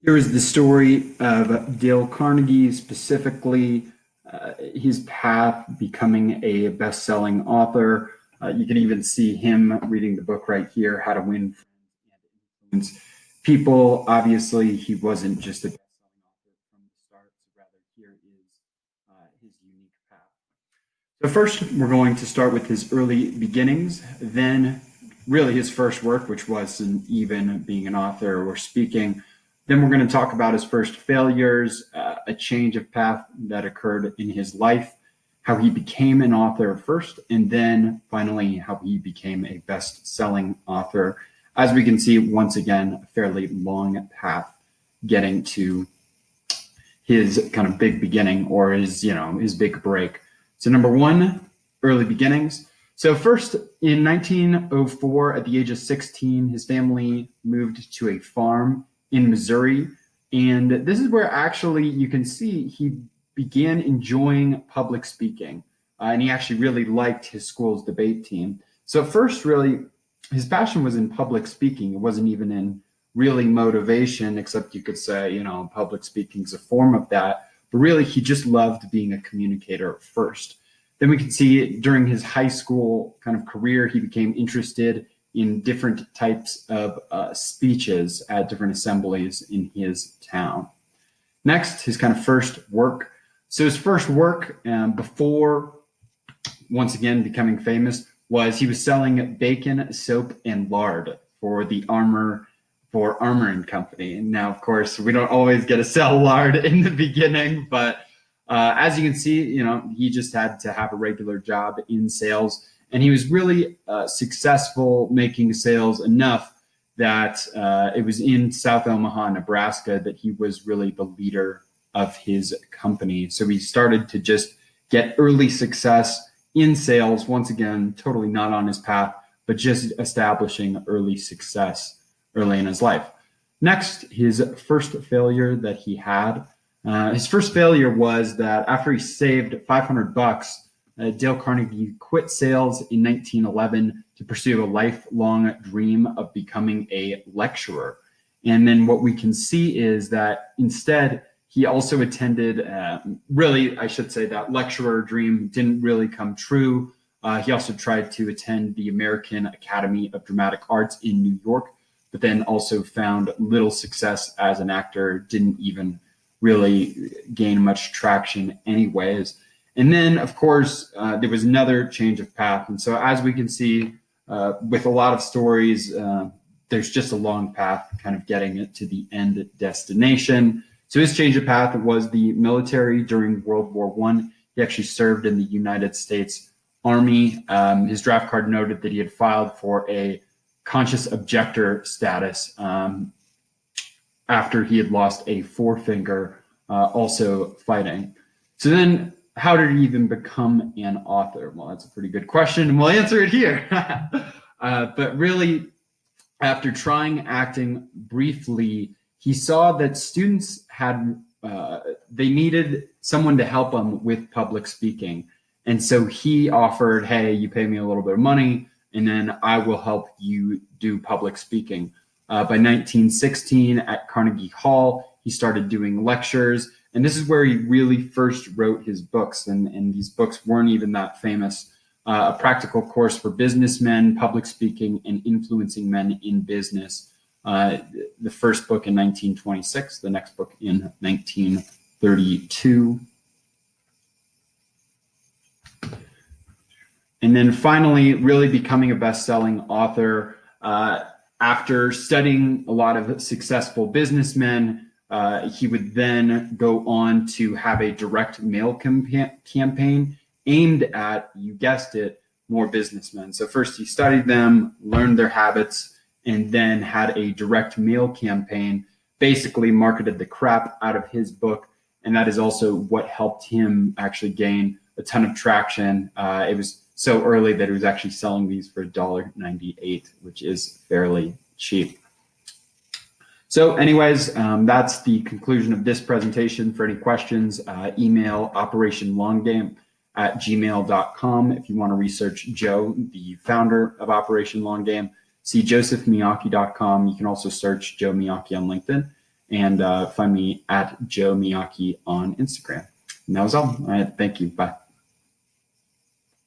Here is the story of Dale Carnegie, specifically his path becoming a best-selling author. You can even see him reading the book right here, How to Win Friends and Influence People. Obviously, he wasn't just a best-selling author from the start, so rather here is his unique path. So first, we're going to start with his early beginnings, then really his first work, which wasn't even being an author or speaking. Then we're going to talk about his first failures, a change of path that occurred in his life, how he became an author first, and then finally how he became a best-selling author. As we can see, once again, a fairly long path getting to his kind of big beginning or his big break. So number one, early beginnings. So first, in 1904, at the age of 16, his family moved to a farm in Missouri. And this is where actually you can see he began enjoying public speaking. And he actually really liked his school's debate team. So at first, really, his passion was in public speaking. It wasn't even in really motivation, except you could say, public speaking is a form of that. But really, he just loved being a communicator first. Then we can see during his high school kind of career, he became interested in different types of speeches at different assemblies in his town. Next, his kind of first work. So his first work before, once again, becoming famous was he was selling bacon, soap, and lard for the Armor and Company. And now, of course, we don't always get to sell lard in the beginning, but as you can see, he just had to have a regular job in sales, and he was really successful making sales enough that it was in South Omaha, Nebraska, that he was really the leader of his company. So he started to just get early success in sales, once again, totally not on his path, but just establishing early success early in his life. Next, his first failure that he had. His first failure was that after he saved $500, Dale Carnegie quit sales in 1911 to pursue a lifelong dream of becoming a lecturer. And then what we can see is that instead, he also attended, really, I should say that lecturer dream didn't really come true. He also tried to attend the American Academy of Dramatic Arts in New York, but then also found little success as an actor, didn't even really gain much traction anyways. And then, of course, there was another change of path. And so as we can see with a lot of stories, there's just a long path kind of getting it to the end destination. So his change of path was the military during World War I. He actually served in the United States Army. His draft card noted that he had filed for a conscious objector status after he had lost a forefinger also fighting. So then how did he even become an author? Well, that's a pretty good question, and we'll answer it here. But really, after trying acting briefly, he saw that students had, they needed someone to help them with public speaking. And so he offered, hey, you pay me a little bit of money, and then I will help you do public speaking. By 1916 at Carnegie Hall, he started doing lectures. And this is where he really first wrote his books. And these books weren't even that famous. A Practical Course for Businessmen, Public Speaking, and Influencing Men in Business. The first book in 1926, the next book in 1932. And then finally, really becoming a best-selling author. After studying a lot of successful businessmen, he would then go on to have a direct mail campaign aimed at, you guessed it, more businessmen. So first he studied them, learned their habits, and then had a direct mail campaign, basically marketed the crap out of his book. And that is also what helped him actually gain a ton of traction. It was so early that he was actually selling these for $1.98, which is fairly cheap. So anyways, that's the conclusion of this presentation. For any questions, email operationlonggame@gmail.com. If you want to research Joe, the founder of Operation Long Game, see josephmiyake.com. You can also search Joe Miyake on LinkedIn. and find me at Joe Miyake on Instagram. And that was all. All right, thank you. Bye.